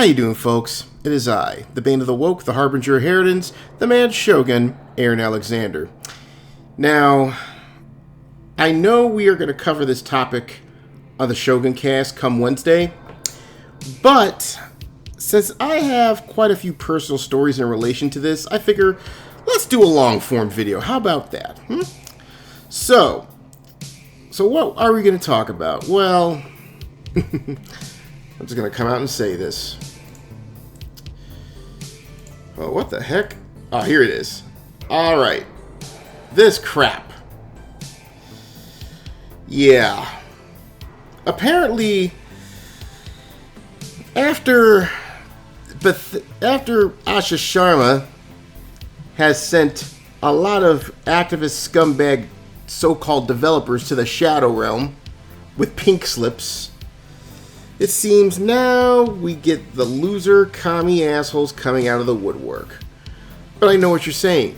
How you doing, folks? It is I, the Bane of the Woke, the Harbinger of Inheritance, the Mad Shogun, Aaron Alexander. Now, I know we are going to cover this topic on the Shogun Cast come Wednesday, but since I have quite a few personal stories in relation to this, I figure let's do a long-form video. How about that? So what are we going to talk about? Well, I'm just going to come out and say this. Oh, what the heck? Oh, here it is. Alright. This crap. Yeah. Apparently, after Asha Sharma has sent a lot of activist scumbag so-called developers to the Shadow Realm with pink slips, it seems now we get the loser commie assholes coming out of the woodwork. But I know what you're saying.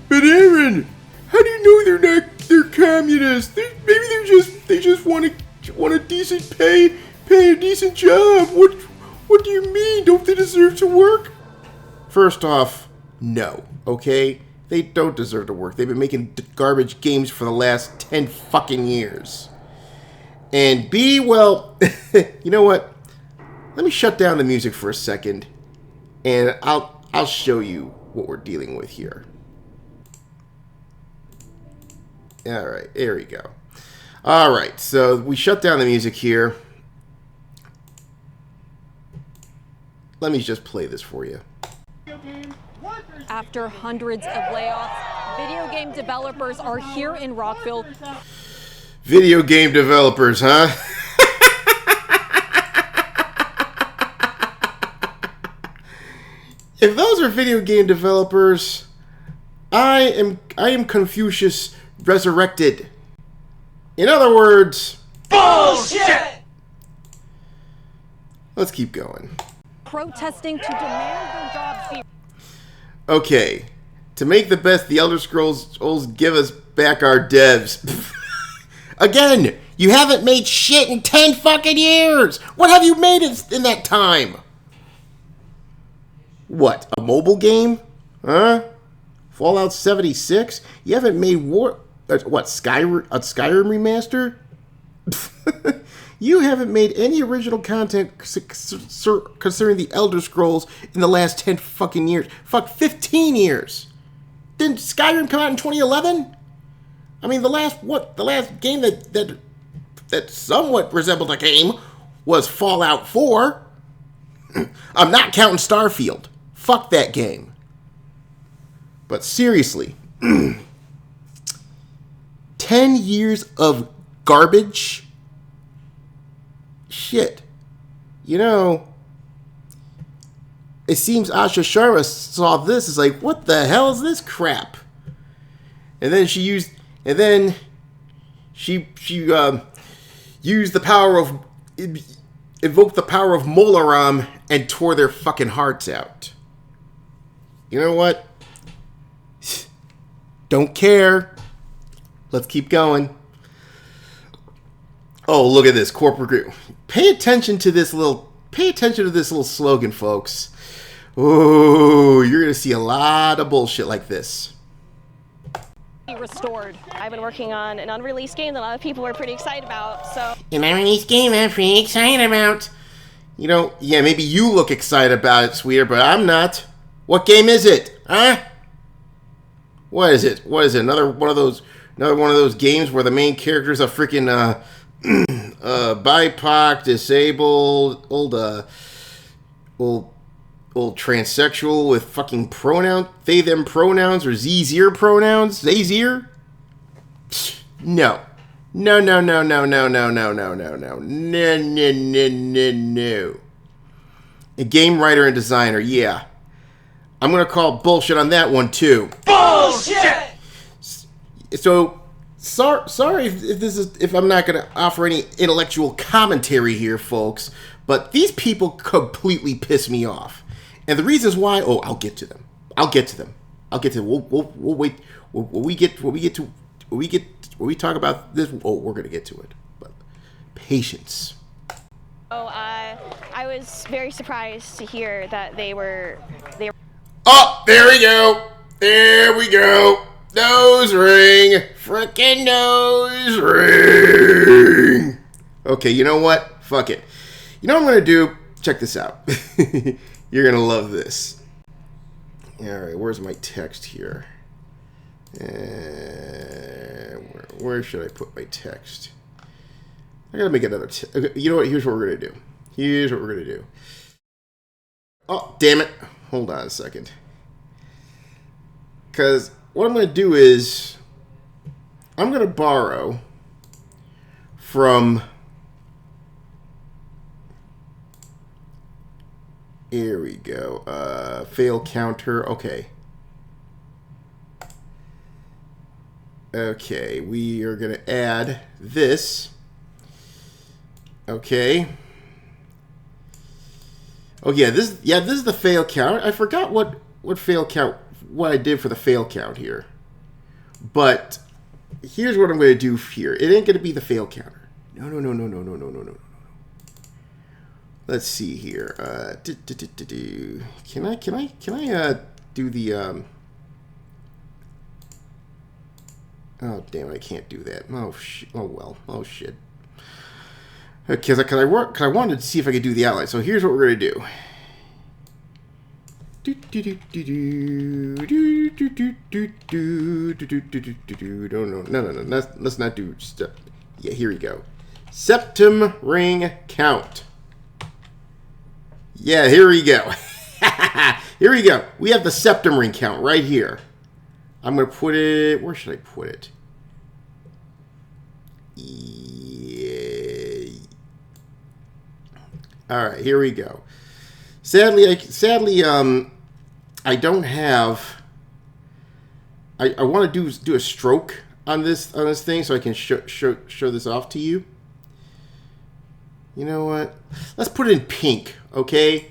But Aaron, how do you know they're communists? Maybe they just want a decent pay a decent job. What do you mean? Don't they deserve to work? First off, no. Okay, they don't deserve to work. They've been making garbage games for the last 10 fucking years. And B, well, you know what? Let me shut down the music for a second, and I'll show you what we're dealing with here. All right, there we go. All right, so we shut down the music here. Let me just play this for you. After hundreds of layoffs, video game developers are here in Rockville. Video game developers, huh? If those are video game developers, I am Confucius resurrected. In other words, bullshit! Let's keep going. Protesting to demand their jobs be... Okay, to make the best the Elder Scrolls give us back our devs. Again, you haven't made shit in 10 fucking years! What have you made in that time? What, a mobile game? Huh? Fallout 76? You haven't made Skyrim remaster? You haven't made any original content concerning the Elder Scrolls in the last 10 fucking years. Fuck, 15 years! Didn't Skyrim come out in 2011? I mean, the last game that somewhat resembled a game was Fallout 4. I'm not counting Starfield. Fuck that game. But seriously, 10 years of garbage? Shit. You know, it seems Asha Sharma saw this as like, what the hell is this crap? And then she used the power of, invoked the power of Molaram and tore their fucking hearts out. You know what? Don't care. Let's keep going. Oh, look at this corporate group. Pay attention to this little slogan, folks. Oh, you're gonna see a lot of bullshit like this. Restored. I've been working on an unreleased game that a lot of people were pretty excited about, so... An unreleased game I'm pretty excited about. You know, yeah, maybe you look excited about it, sweeter, but I'm not. What game is it? Huh? What is it? Another one of those games where the main character is a freaking BIPOC, disabled, old transsexual with fucking they, them pronouns, or Z-Zier pronouns? Zazier? No. No. A game writer and designer, yeah. I'm gonna call bullshit on that one, too. Bullshit! So, sorry if I'm not gonna offer any intellectual commentary here, folks, but these people completely piss me off. And the reasons why, I'll get to them. We'll wait. When we talk about this, we're gonna get to it. But patience. I I was very surprised to hear that they were. Oh, there we go. There we go. Nose ring. Frickin' nose ring. Okay, you know what? Fuck it. You know what I'm going to do? Check this out. You're going to love this. Alright, where's my text here? Where should I put my text? I gotta make another okay, you know what? Here's what we're going to do. Here's what we're going to do. Oh, damn it. Hold on a second. Because what I'm going to do is I'm going to borrow from... Here we go. Fail counter. Okay. Okay, we are going to add this. Okay. Oh yeah, this is the fail count. I forgot what fail count, what I did for the fail count here. But here's what I'm going to do here. It ain't going to be the fail counter. No. Let's see here. Can I do the oh damn, I can't do that. Oh shit. Oh well. Oh shit. Because I wanted to see if I could do the outline. So here's what we're gonna do. No. Let's not do stuff. Yeah, here we go. Septum ring count. Yeah, here we go. Here we go. We have the septum ring count right here. I'm going to put it... Where should I put it? Yeah. All right, here we go. Sadly, I don't have... I want to do a stroke on this thing so I can show this off to you. You know what? Let's put it in pink, okay?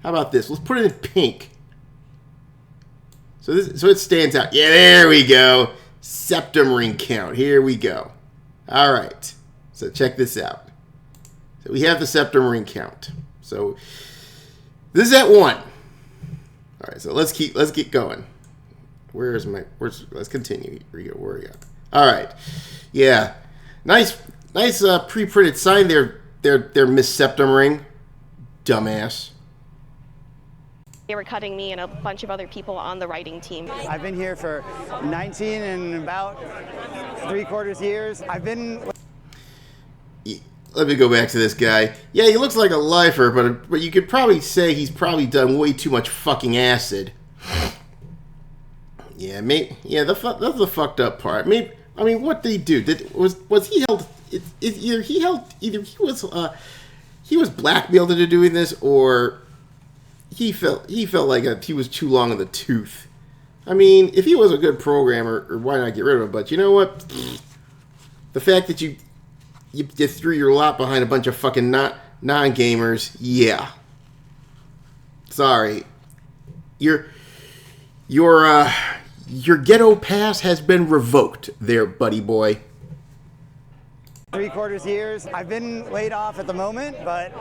How about this? Let's put it in pink. So it stands out. Yeah, there we go. Septum ring count. Here we go. All right. So check this out. So we have the septum ring count. So this is at 1. All right. So let's keep going. Let's continue. Here we go. Where are we at? All right. Yeah. Nice pre-printed sign there. Their Miss Septum Ring. Dumbass. They were cutting me and a bunch of other people on the writing team. I've been here for 19 and about 3/4 years. I've been... Let me go back to this guy. Yeah, he looks like a lifer, but you could probably say he's probably done way too much fucking acid. Yeah, that's the fucked up part. Maybe, I mean, what did he do? Was he held? Either he was blackmailed into doing this, or he felt like he was too long in the tooth. I mean, if he was a good programmer, or why not get rid of him? But you know what? The fact that you threw your lot behind a bunch of fucking non-gamers, yeah. Sorry, your ghetto pass has been revoked, there, buddy boy. 3/4 years. I've been laid off at the moment, but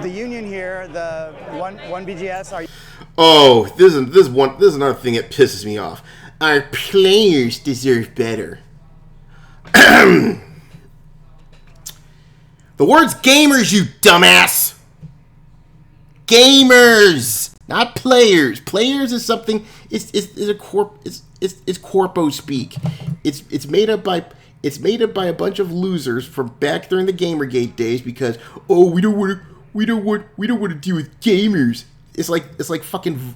the union here, the one BGS, are... Oh, this is another thing that pisses me off. Our players deserve better. The word's gamers, you dumbass. Gamers, not players. Players is something. It's corpo speak. It's made up by a bunch of losers from back during the Gamergate days because we don't want to deal with gamers. It's like fucking.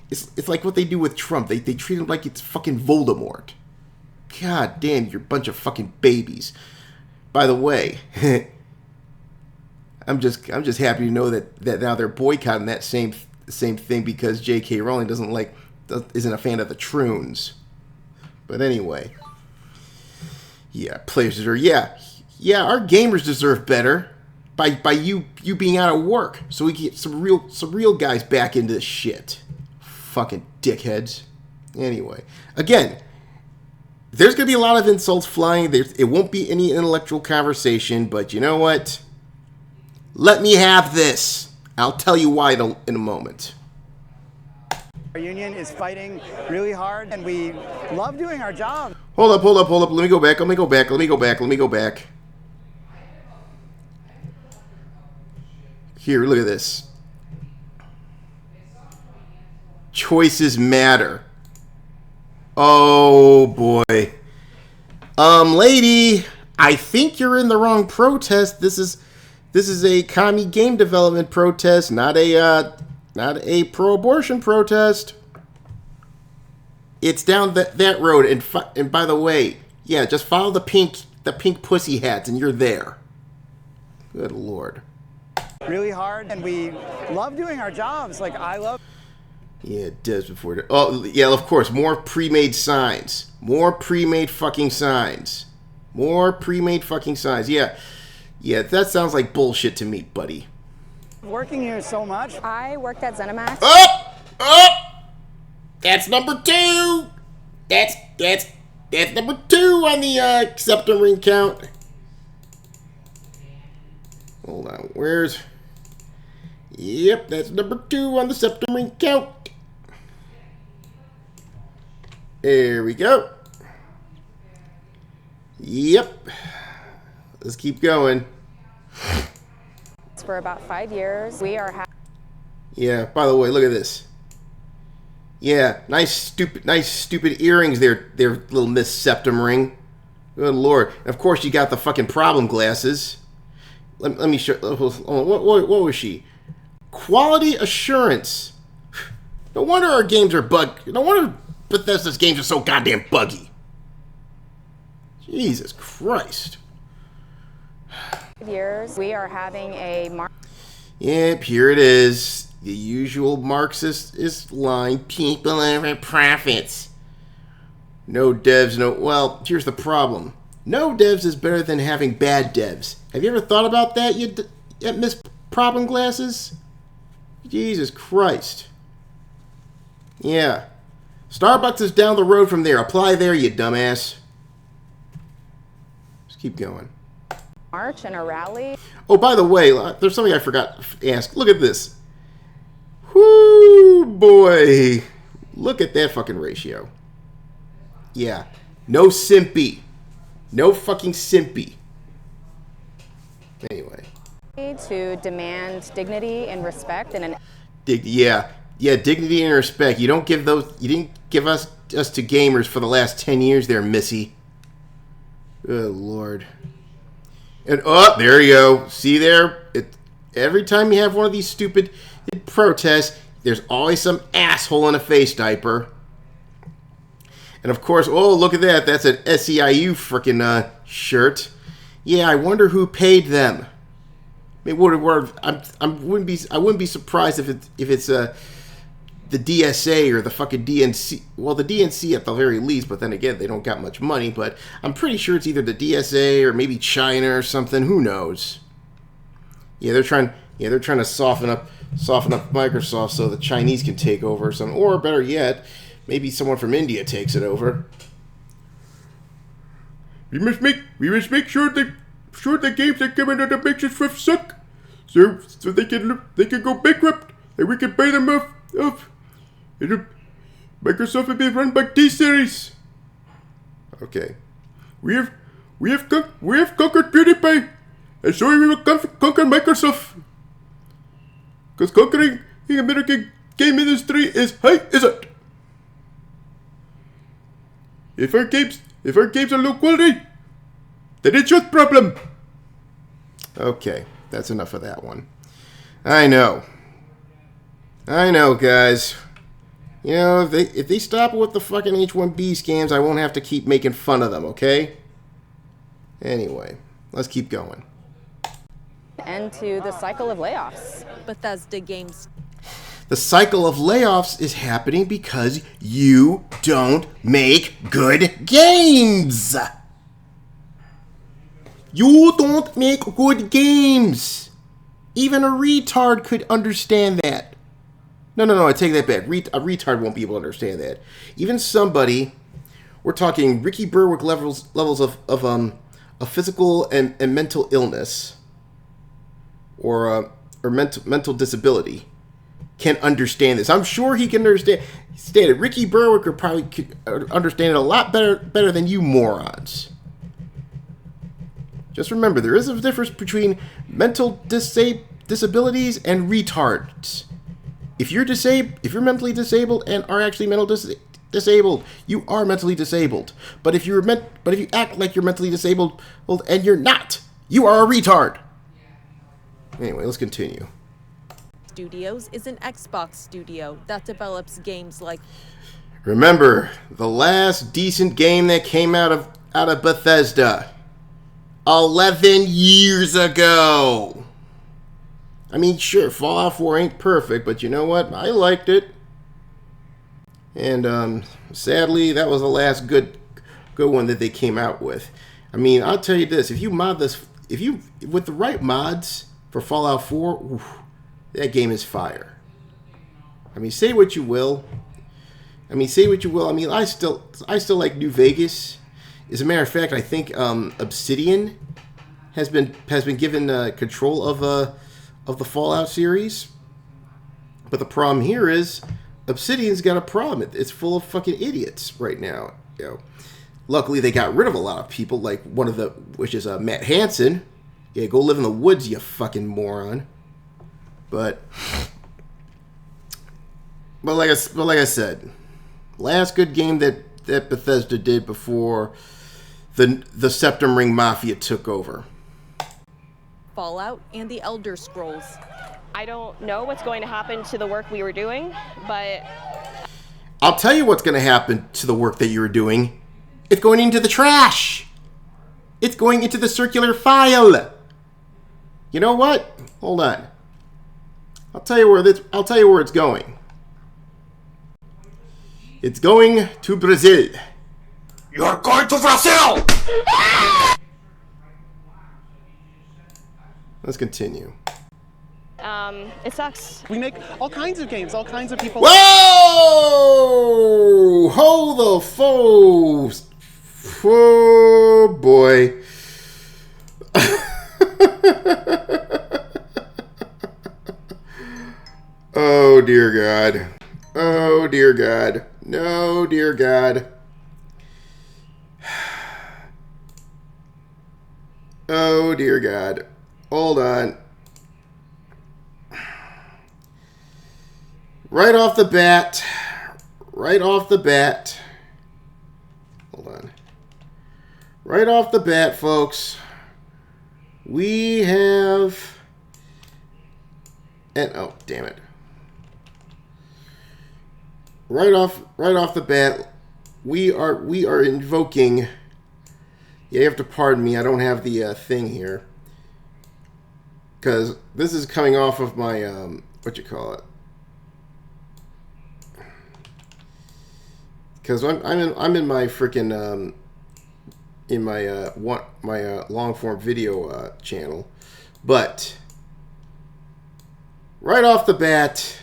It's like what they do with Trump. They treat him like it's fucking Voldemort. God damn, you're a bunch of fucking babies. By the way, I'm just happy to know that now they're boycotting that same thing because J.K. Rowling isn't a fan of the Troons. But anyway, yeah, players deserve. Yeah, our gamers deserve better by you being out of work, so we get some real guys back into this shit. Fucking dickheads. Anyway, again, there's gonna be a lot of insults flying. It won't be any intellectual conversation, but you know what? Let me have this. I'll tell you why in a moment. Our union is fighting really hard, and we love doing our job. Hold up. Let me go back. Let me go back. Here, look at this. Choices matter. Oh, boy. Lady, I think you're in the wrong protest. This is a commie game development protest, not a pro-abortion protest. It's down that road, and by the way, yeah, just follow the pink pussy hats, and you're there. Good Lord. Really hard, and we love doing our jobs. Like, I love... Yeah, it does before... Oh, yeah, of course, more pre-made signs. More pre-made fucking signs. More pre-made fucking signs. Yeah, that sounds like bullshit to me, buddy. Working here so much. I worked at ZeniMax. Up! That's number 2! That's number 2 on the acceptance ring count. Hold on, where's... Yep, that's number 2 on the septum ring count. There we go. Yep. Let's keep going. For about 5 years, we are... Yeah, by the way, look at this. Yeah, nice stupid earrings there, little Miss Septum Ring. Good Lord. And of course, you got the fucking problem glasses. Let me show... What was she? Quality assurance. No wonder our games are No wonder Bethesda's games are so goddamn buggy. Jesus Christ. years, we are having a... Yep, here it is. The usual Marxist line. People over profits. No devs, no... Well, here's the problem. No devs is better than having bad devs. Have you ever thought about that, you Miss Problem Glasses? Jesus Christ. Yeah. Starbucks is down the road from there. Apply there, you dumbass. Just keep going. March and a rally. Oh, by the way, there's something I forgot to ask. Look at this. Whoo, boy. Look at that fucking ratio. Yeah. No simpy. No fucking simpy. Anyway. To demand dignity and respect and an... Yeah, dignity and respect. You don't give those... You didn't give us to gamers for the last 10 years there, Missy. Good Lord. And, oh, there you go. See there? Every time you have one of these stupid protests, there's always some asshole in a face diaper. And, of course, oh, look at that. That's an SEIU frickin' shirt. Yeah, I wonder who paid them. I wouldn't be surprised if it's the DSA or the fucking DNC. Well, the DNC at the very least, but then again, they don't got much money. But I'm pretty sure it's either the DSA or maybe China or something. Who knows? Yeah, they're trying to soften up Microsoft so the Chinese can take over or something. Or better yet, maybe someone from India takes it over. We must make sure the games that come into the Microsoft suck, so they can go bankrupt and we can buy them off. Microsoft will be run by T-Series. Okay, we have conquered PewDiePie, and so we will conquer Microsoft. Because conquering the American game industry is high, is it? If our games are low quality, then it's your problem. Okay, that's enough of that one. I know, guys. You know, if they stop with the fucking H1B scams, I won't have to keep making fun of them, okay? Anyway, let's keep going. End to the cycle of layoffs. Bethesda games. The cycle of layoffs is happening because you don't make good games. You don't make good games. Even a retard could understand that. No, I take that back. A retard won't be able to understand that. Even somebody, we're talking Ricky Berwick levels of physical and mental illness, or or mental disability can understand this. I'm sure he can understand it. Ricky Berwick could probably understand it a lot better than you morons. Just remember, there is a difference between mental disabilities and retards. If you're mentally disabled and are actually disabled, you are mentally disabled. But if you act like you're mentally disabled and you're not, you are a retard. Anyway, let's continue. Studios is an Xbox studio that develops games like... Remember, the last decent game that came out of Bethesda 11 years ago. I mean, sure, Fallout 4 ain't perfect, but you know what? I liked it. And sadly, that was the last good one that they came out with. I mean, I'll tell you this: if you mod this, with the right mods for Fallout 4, oof, that game is fire. I mean, say what you will. I mean, I still like New Vegas. As a matter of fact, I think Obsidian has been given control of the Fallout series. But the problem here is Obsidian's got a problem. It's full of fucking idiots right now. You know, luckily they got rid of a lot of people, like which is Matt Hansen. Yeah, go live in the woods, you fucking moron. But like I said, last good game that Bethesda did before the Septum Ring Mafia took over. Fallout and the Elder Scrolls. I don't know what's going to happen to the work we were doing, but... I'll tell you what's going to happen to the work that you were doing. It's going into the trash. It's going into the circular file. You know what? Hold on. I'll tell you where it's going. It's going to Brazil. You're going to Brazil! Let's continue. It sucks. We make all kinds of games, all kinds of people... Whoa! Hold the foes! Oh, boy. Oh, dear God. Oh, dear God. No, dear God. Oh, dear God. Hold on. Right off the bat. Hold on. Right off the bat, folks. We have... And, oh, damn it. Right off the bat, we are invoking... Yeah, you have to pardon me. I don't have the thing here. Because this is coming off of my, what you call it? Because I'm in my freaking in my long form video channel, but right off the bat,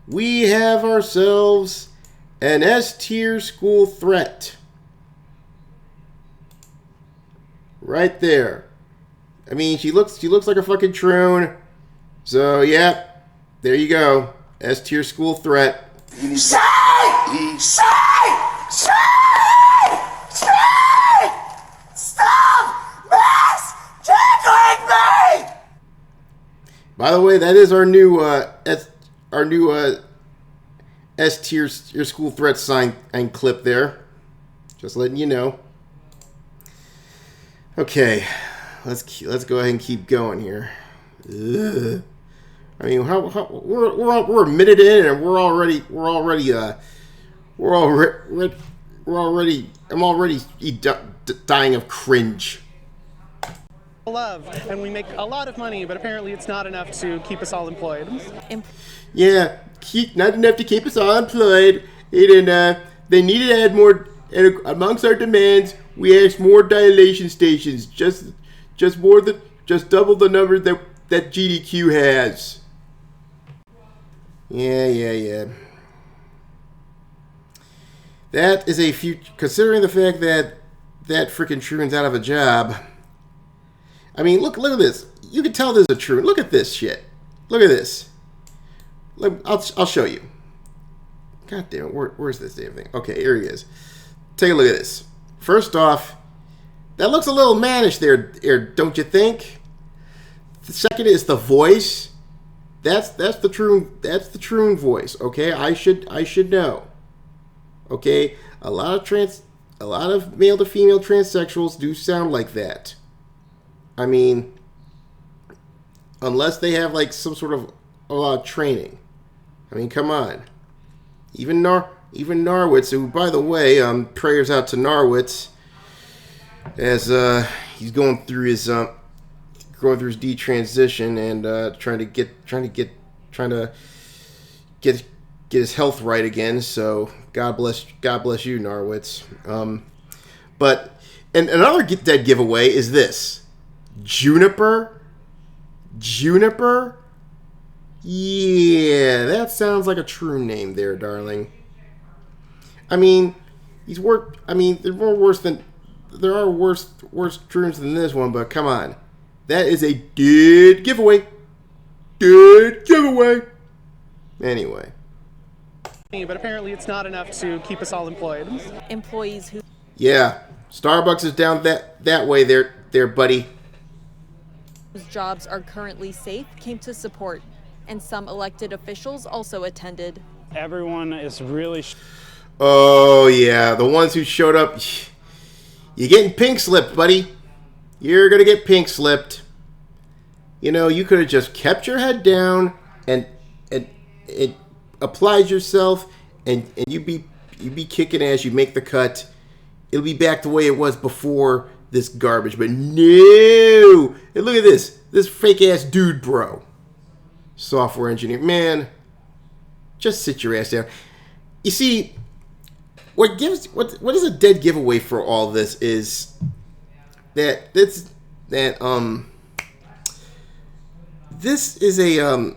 we have ourselves an S-tier school threat. Right there. I mean, she looks like a fucking troon. So yeah, there you go. S-tier school threat. Stop mass tickling me! By the way, that is our new S-tier your school threat sign and clip there. Just letting you know. Okay, let's go ahead and keep going here. Ugh. I mean, we're a minute in and I'm already dying of cringe. Love, and we make a lot of money, but apparently it's not enough to keep us all employed. Yeah, not enough to keep us all employed. And they needed to add more. And amongst our demands, we asked more dilation stations. Just double the number that GDQ has. Yeah. That is a future. Considering the fact that freaking Truman's out of a job. I mean, look at this. you can tell this is a true. Look at this shit. Look at this. I'll show you. God damn it. Where's this damn thing? Okay, here he is. Take a look at this. First off, that looks a little mannish there, don't you think? The second is the voice. That's the true voice. Okay, I should know. Okay, a lot of male to female transsexuals do sound like that. I mean, unless they have like some sort of training. I mean, come on. Even Norwitz, who, by the way, prayers out to Norwitz as he's going through his detransition and trying to get his health right again. So God bless you, Norwitz. But another dead giveaway is this: Juniper. Yeah, that sounds like a true name there, darling. I mean, there are worse trues than this one, but come on. That is a dead giveaway. Dead giveaway. Anyway. But apparently it's not enough to keep us all employed. Employees who... Yeah, Starbucks is down that way there, buddy. whose jobs are currently safe came to support, and some elected officials also attended. Everyone is really... Oh, yeah, the ones who showed up. You're getting pink slipped, buddy. You're going to get pink slipped. You know, you could have just kept your head down and applied yourself, and you'd be kicking ass. You make the cut. It'll be back the way it was before this garbage. But no! And look at this fake ass dude, bro. Software engineer, man. Just sit your ass down. You see, what is a dead giveaway for all this is that this is a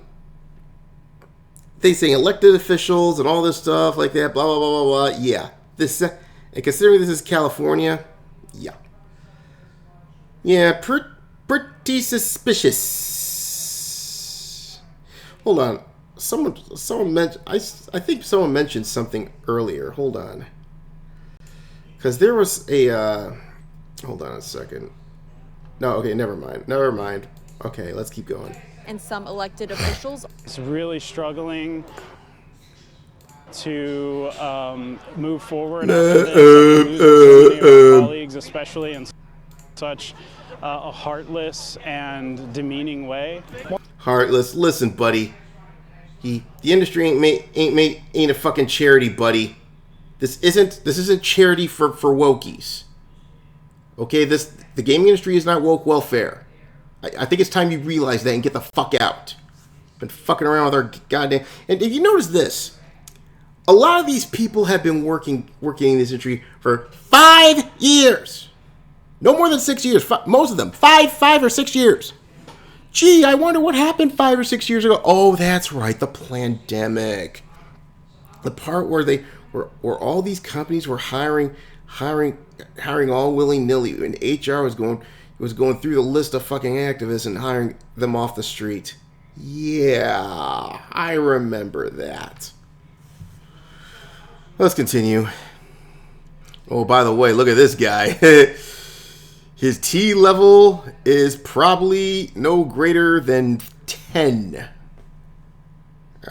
they say elected officials and all this stuff like that, blah blah blah blah blah. Yeah, this and considering this is California, yeah, pretty suspicious. Hold on. Someone mentioned. I think someone mentioned something earlier. Hold on, because there was a. Hold on a second. No, okay, never mind. Okay, let's keep going. And some elected officials is really struggling to move forward after this, losing so many of our colleagues, especially in such a heartless and demeaning way. Heartless. Listen, buddy. The industry ain't a fucking charity, buddy. This isn't charity for wokies. Okay, the gaming industry is not woke welfare. I think it's time you realize that and get the fuck out. Been fucking around with our goddamn. And if you notice this, a lot of these people have been working in this industry for 5 years. No more than 6 years. Most of them 5 or 6 years. Gee, I wonder what happened 5 or 6 years ago. Oh, that's right, the pandemic. The part where all these companies were hiring all willy-nilly, and HR was going through the list of fucking activists and hiring them off the street. Yeah, I remember that. Let's continue. Oh, by the way, look at this guy. His T level is probably no greater than 10. All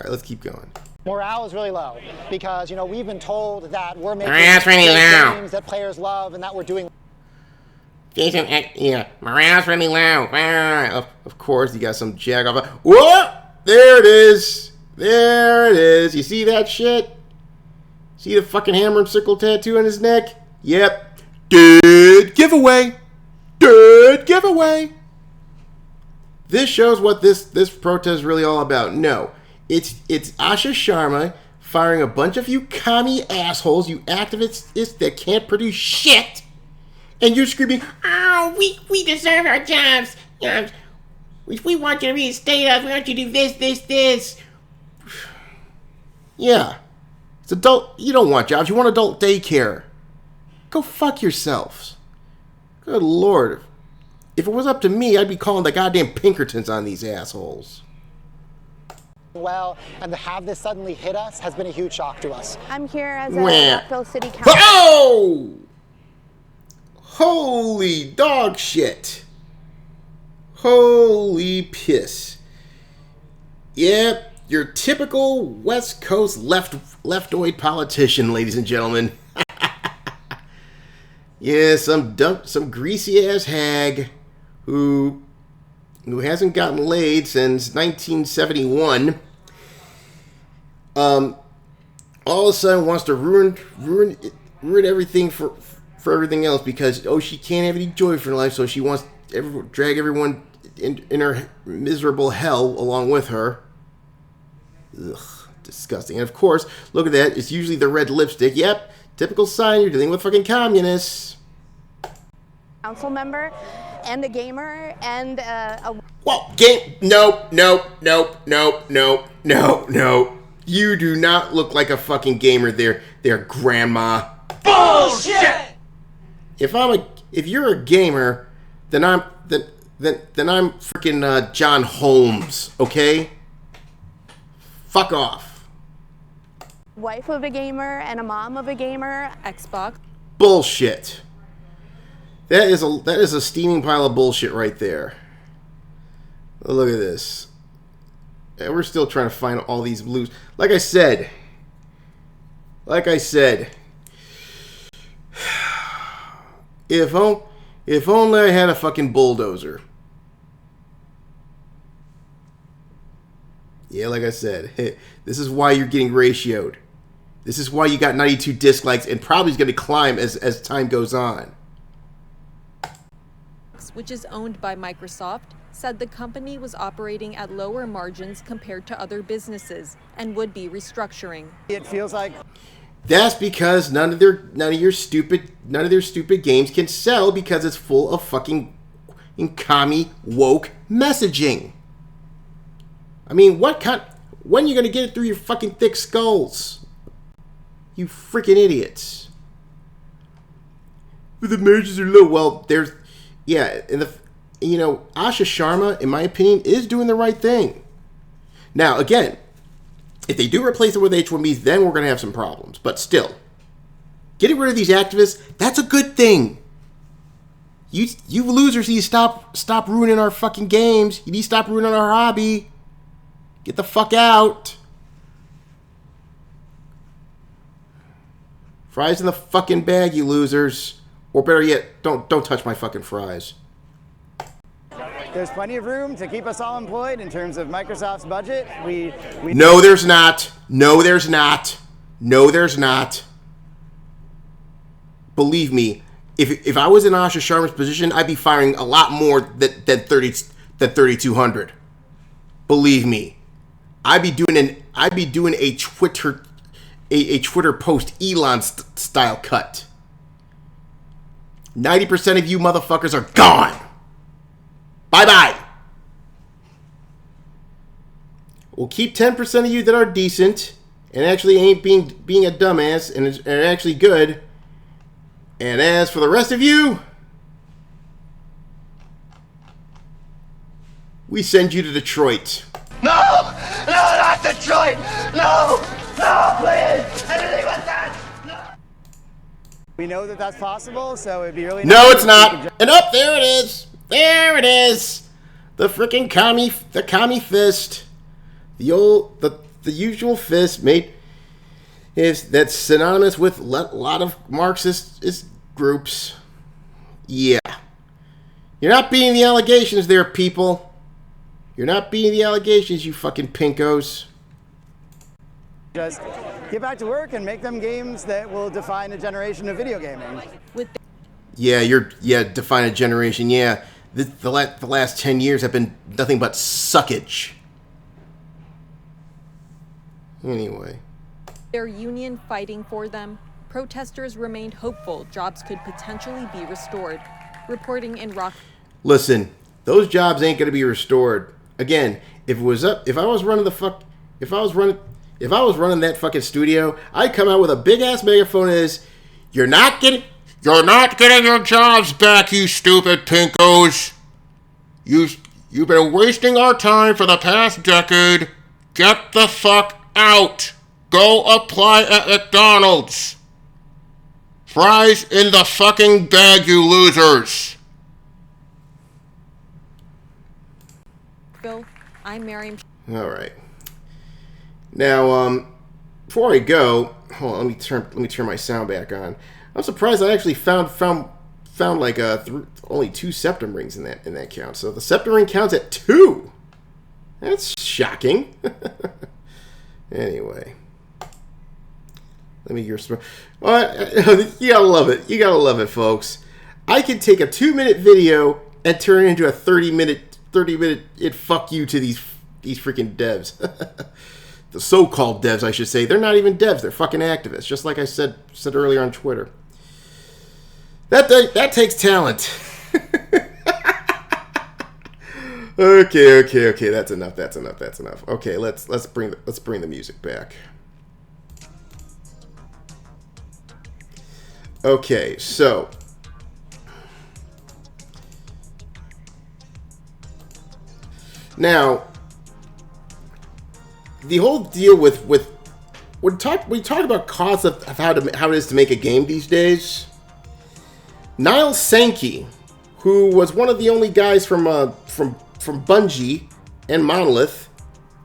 right, let's keep going. Morale is really low because, we've been told that we're making games that players love and that we're doing. Jason, yeah, morale's really low. Of course, you got some jack off. Whoa! There it is. You see that shit? See the fucking hammer and sickle tattoo on his neck? Yep. Dead giveaway. This shows what this protest is really all about. No, it's Asha Sharma firing a bunch of you commie assholes, you activists that can't produce shit, and you're screaming, "Oh, we deserve our jobs. We want you to reinstate us. We want you to do this." Yeah, it's adult. You don't want jobs. You want adult daycare. Go fuck yourselves. Good Lord. If it was up to me, I'd be calling the goddamn Pinkertons on these assholes. Well, and to have this suddenly hit us has been a huge shock to us. I'm here as a Wah. Rockville City Council. Oh! Holy dog shit. Holy piss. Yep, your typical West Coast leftoid politician, ladies and gentlemen. Yeah, some greasy ass hag who hasn't gotten laid since 1971. All of a sudden wants to ruin everything for everything else because she can't have any joy for life, so she wants to drag everyone in her miserable hell along with her. Ugh, disgusting. And of course, look at that. It's usually the red lipstick. Yep, typical sign you're dealing with fucking communists. Council member and a gamer and a... Well, no. You do not look like a fucking gamer there, grandma. Bullshit! If you're a gamer, then I'm freaking John Holmes, okay? Fuck off. wife of a gamer and a mom of a gamer. Xbox. Bullshit. That is a steaming pile of bullshit right there. Look at this. And we're still trying to find all these blues. Like I said, if only I had a fucking bulldozer. Yeah, like I said, this is why you're getting ratioed. This is why you got 92 disc likes and probably is going to climb as time goes on. Which is owned by Microsoft, said the company was operating at lower margins compared to other businesses and would be restructuring. It feels like that's because none of their stupid games can sell because it's full of fucking commie woke messaging. I mean, when are you gonna get it through your fucking thick skulls? You freaking idiots. But the margins are low. Well, Asha Sharma, in my opinion, is doing the right thing. Now, again, if they do replace it with H-1Bs, then we're going to have some problems. But still, getting rid of these activists, that's a good thing. You losers need to stop ruining our fucking games. You need to stop ruining our hobby. Get the fuck out. Fries in the fucking bag, you losers. Or better yet, don't touch my fucking fries. there's plenty of room to keep us all employed in terms of Microsoft's budget. No, there's not. No, there's not. No, there's not. Believe me, if I was in Asha Sharma's position, I'd be firing a lot more than 3,200. Believe me, I'd be doing a Twitter post Elon style cut. 90% of you motherfuckers are gone. Bye-bye. We'll keep 10% of you that are decent and actually ain't being a dumbass and are actually good. And as for the rest of you, we send you to Detroit. No, not Detroit. No, please. Anything but that. No. We know that that's possible, so it'd be really No, it's not. And up there it is. There it is. The freaking commie fist. The usual fist that's synonymous with a lot of Marxist groups. Yeah. You're not beating the allegations there, people. You're not beating the allegations, you fucking pinkos. Just get back to work and make them games that will define a generation of video gaming. Define a generation. Yeah, the last 10 years have been nothing but suckage. Anyway. Their union fighting for them, protesters remained hopeful jobs could potentially be restored. Reporting in Rock. Listen, those jobs ain't gonna be restored. Again, if I was running that fucking studio, I'd come out with a big ass megaphone as, You're not getting your jobs back, you stupid pinkos. You've been wasting our time for the past decade. Get the fuck out. Go apply at McDonald's. Fries in the fucking bag, you losers. Bill, I'm Miriam. All right. Now, before I go, hold on. Let me turn my sound back on. I'm surprised I actually found like only 2 septum rings in that count. So the septum ring counts at 2. That's shocking. Anyway, let me hear some. You gotta love it. You gotta love it, folks. I can take a 2-minute video and turn it into a 30-minute. Fuck you to these freaking devs. The so-called devs, I should say. They're not even devs. They're fucking activists. Just like I said earlier on Twitter. That takes talent. Okay. That's enough. Okay, let's bring the music back. Okay, so now the whole deal with we talk about costs of how it is to make a game these days. Niall Sankey, who was one of the only guys from Bungie and Monolith,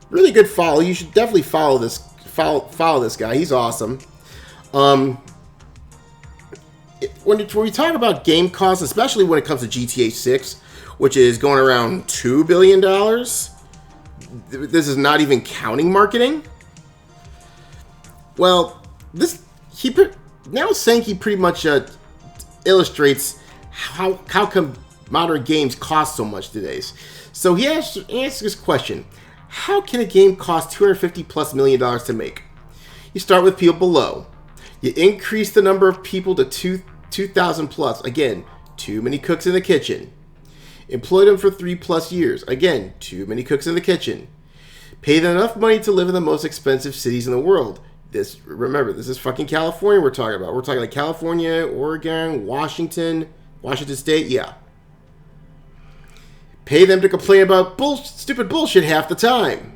really good follow. You should definitely follow this guy. He's awesome. When we talk about game costs, especially when it comes to GTA 6, which is going around $2 billion, this is not even counting marketing. Well, now Sankey pretty much illustrates how come modern games cost so much today. So he answers this question: how can a game cost $250+ million to make? You start with people below. You increase the number of people to 2,000 plus. Again, too many cooks in the kitchen. Employ them for 3+ years. Again, too many cooks in the kitchen. Pay them enough money to live in the most expensive cities in the world. Remember, this is fucking California we're talking about. We're talking like California, Oregon, Washington State, yeah. Pay them to complain about stupid bullshit half the time.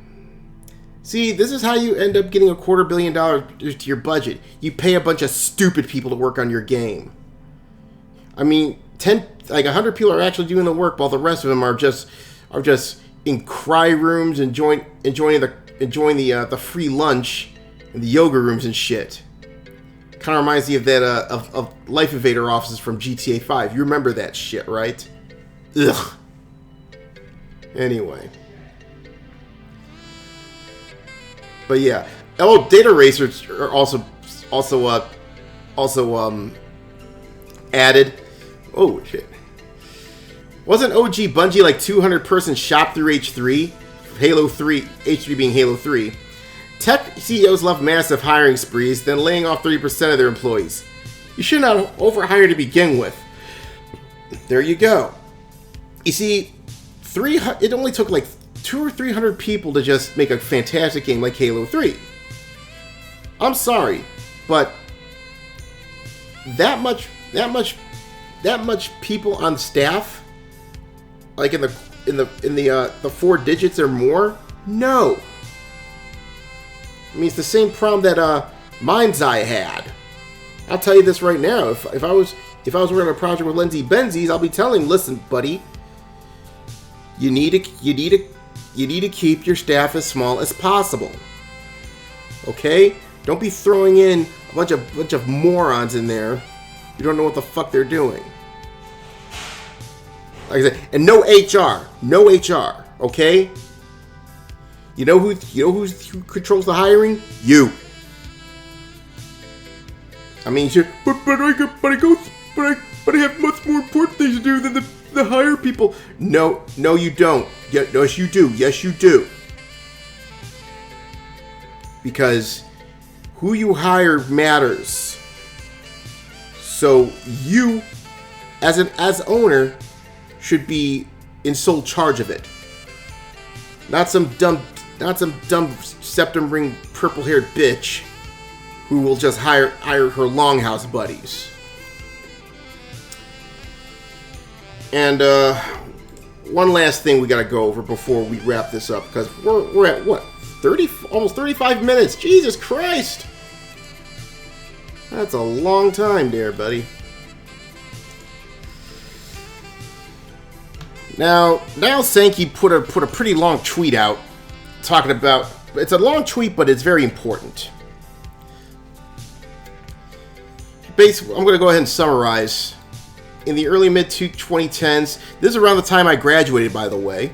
See, this is how you end up getting $250 million to your budget. You pay a bunch of stupid people to work on your game. I mean, 100 people are actually doing the work, while the rest of them are just in cry rooms, enjoying the free lunch in the yoga rooms and shit. Kind of reminds me of that of Life Invader offices from GTA 5. You remember that shit, right? Ugh. Anyway. But yeah. Oh, data racers are also added. Oh shit. Wasn't OG Bungie like 200-person shop through H3? Halo 3, H3 being Halo 3. Tech CEOs love massive hiring sprees, then laying off 30% of their employees. You should not overhire to begin with. There you go. You see, it only took like 200 or 300 people to just make a fantastic game like Halo 3. I'm sorry, but that much people on staff, like in the 4 digits or more, no. I mean, it's the same problem that Mind's Eye had. I'll tell you this right now. If I was working on a project with Lindsay Benzies, I'll be telling him, listen, buddy, you need to keep your staff as small as possible. Okay? Don't be throwing in a bunch of morons in there. You don't know what the fuck they're doing. Like I said, and no HR, okay? You know who controls the hiring? You. I mean, but I have much more important things to do than the hire people. No, you don't. Yes, you do. Yes, you do. Because who you hire matters. So you, as owner, should be in sole charge of it. Not some dumb septum ring purple-haired bitch who will just hire her longhouse buddies. And one last thing we got to go over before we wrap this up, because we're at what, 30, almost 35 minutes. Jesus Christ, that's a long time there, buddy. Now Sankey put a pretty long tweet out talking about. It's a long tweet, but it's very important. Basically, I'm going to go ahead and summarize. In the early mid-2010s, this is around the time I graduated, by the way,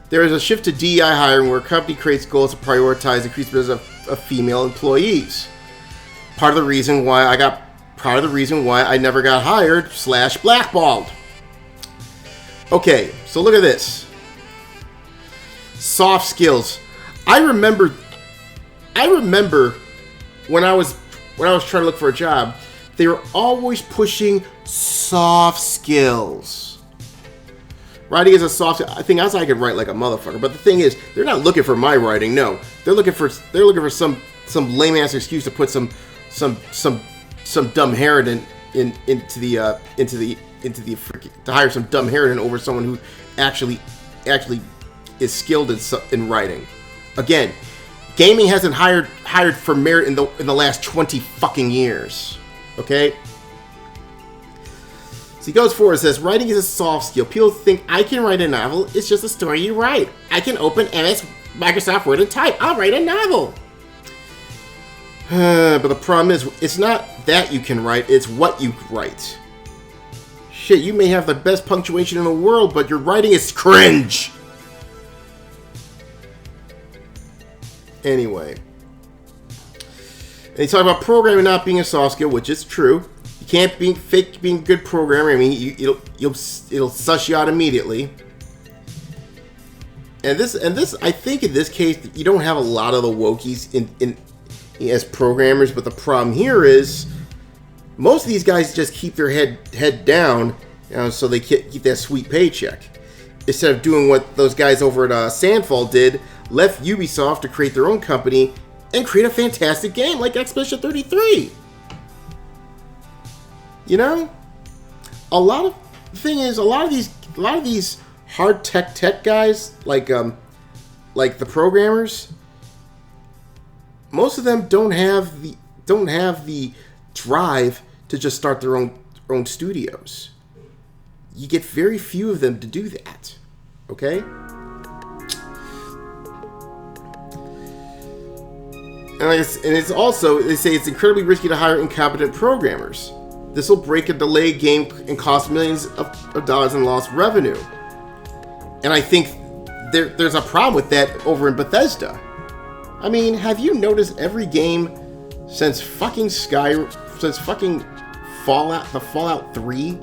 there is a shift to DEI hiring where a company creates goals to prioritize increased business of female employees. Part of the reason why I never got hired / blackballed. Okay, so look at this. Soft skills. I remember when I was trying to look for a job, they were always pushing soft skills. Writing is a soft. I think I could write like a motherfucker, but the thing is, they're not looking for my writing. No, they're looking for some lame ass excuse to put some dumb harridan to hire some dumb harridan over someone who actually is skilled in writing. Again, gaming hasn't hired for merit in the last 20 fucking years. Okay? So he goes forward and says, writing is a soft skill. People think I can write a novel. It's just a story you write. I can open Microsoft Word and type. I'll write a novel. But the problem is, it's not that you can write, it's what you write. Shit, you may have the best punctuation in the world, but your writing is cringe. Anyway. And he talked about programming not being a soft skill, which is true. You can't fake being a good programmer. I mean, it'll suss you out immediately. And this, I think in this case, you don't have a lot of the wokies in as programmers, but the problem here is most of these guys just keep their head down, so they keep that sweet paycheck. Instead of doing what those guys over at Sandfall did, left Ubisoft to create their own company and create a fantastic game like Expedition 33. You know, a lot of these hard tech guys, like the programmers, most of them don't have the drive to just start their own studios. You get very few of them to do that. Okay? And it's also, they say it's incredibly risky to hire incompetent programmers. This will break a delayed game and cost millions of dollars in lost revenue. And I think there's a problem with that over in Bethesda. I mean, have you noticed every game since fucking Fallout 3?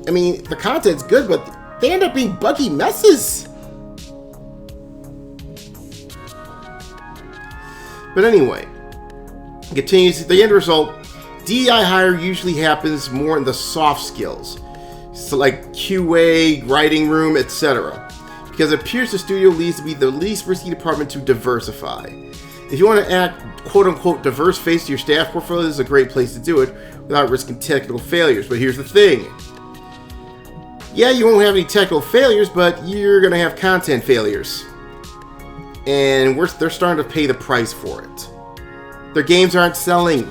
I mean, the content's good, but they end up being buggy messes. But anyway, continues. The end result, DEI hire usually happens more in the soft skills, so like QA, writing room, etc. Because it appears the studio leads to be the least risky department to diversify. If you want to add quote-unquote diverse face to your staff portfolio, this is a great place to do it without risking technical failures. But here's the thing. Yeah, you won't have any technical failures, but you're going to have content failures. And they're starting to pay the price for it. Their games aren't selling.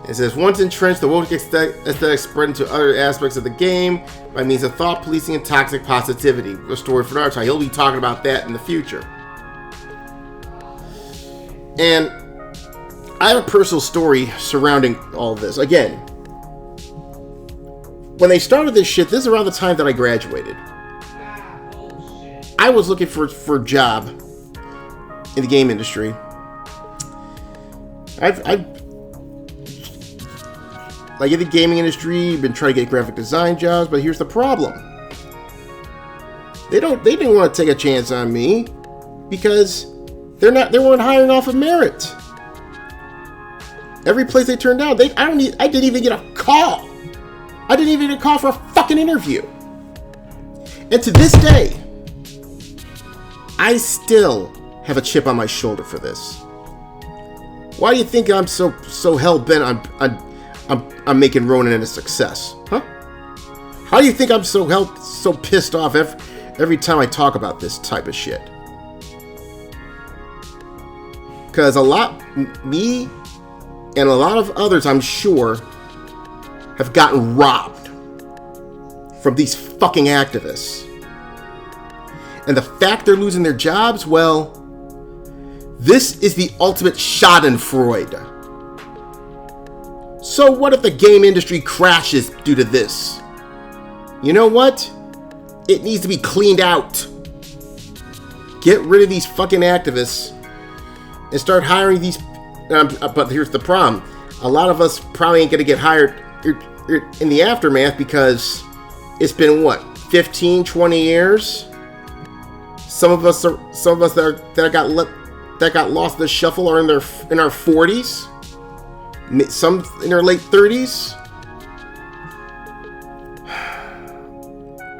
It says, once entrenched, the woke aesthetic spread into other aspects of the game by means of thought policing and toxic positivity. A story for another time. He'll be talking about that in the future. And I have a personal story surrounding all this. Again, when they started this shit, this is around the time that I graduated. I was looking for a job in the game industry. Like in the gaming industry, been trying to get graphic design jobs, but here's the problem. They didn't want to take a chance on me because they weren't hiring off of merit. Every place they turned down, I didn't even get a call. I didn't even get a call for a fucking interview. And to this day, I still have a chip on my shoulder for this. Why do you think I'm so hell bent on I'm making Ronan a success, huh? How do you think I'm so pissed off every time I talk about this type of shit? Because me and a lot of others, I'm sure, have gotten robbed from these fucking activists. And the fact they're losing their jobs, well, this is the ultimate schadenfreude. So what if the game industry crashes due to this? You know what? It needs to be cleaned out. Get rid of these fucking activists and start hiring these. But here's the problem. A lot of us probably ain't going to get hired in the aftermath because it's been, what, 15, 20 years? Some of us that got lost in the shuffle are in our 40s. Some in their late 30s.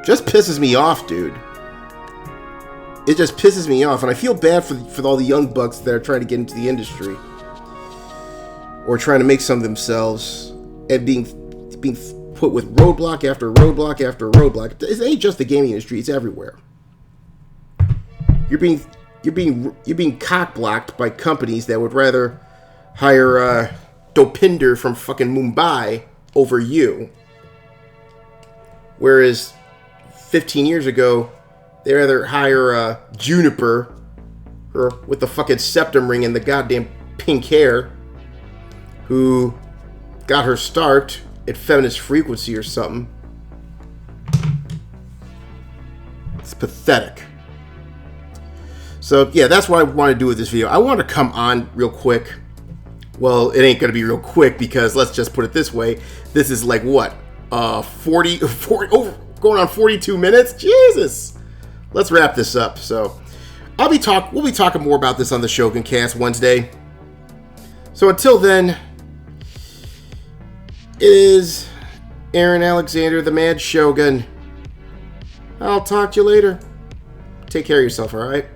Just pisses me off, dude. It just pisses me off, and I feel bad for all the young bucks that are trying to get into the industry or trying to make some of themselves and being put with roadblock after roadblock after roadblock. It ain't just the gaming industry; it's everywhere. You're being cock-blocked by companies that would rather hire Dopinder from fucking Mumbai over you, whereas 15 years ago, they rather hire Juniper, or with the fucking septum ring and the goddamn pink hair, who got her start at Feminist Frequency or something. It's pathetic. So yeah, that's what I want to do with this video. I want to come on real quick. Well, it ain't gonna be real quick because let's just put it this way. This is like what? 40 going on 42 minutes? Jesus! Let's wrap this up. So we'll be talking more about this on the Shogun Cast Wednesday. So until then, it is Aaron Alexander, the Mad Shogun. I'll talk to you later. Take care of yourself, alright?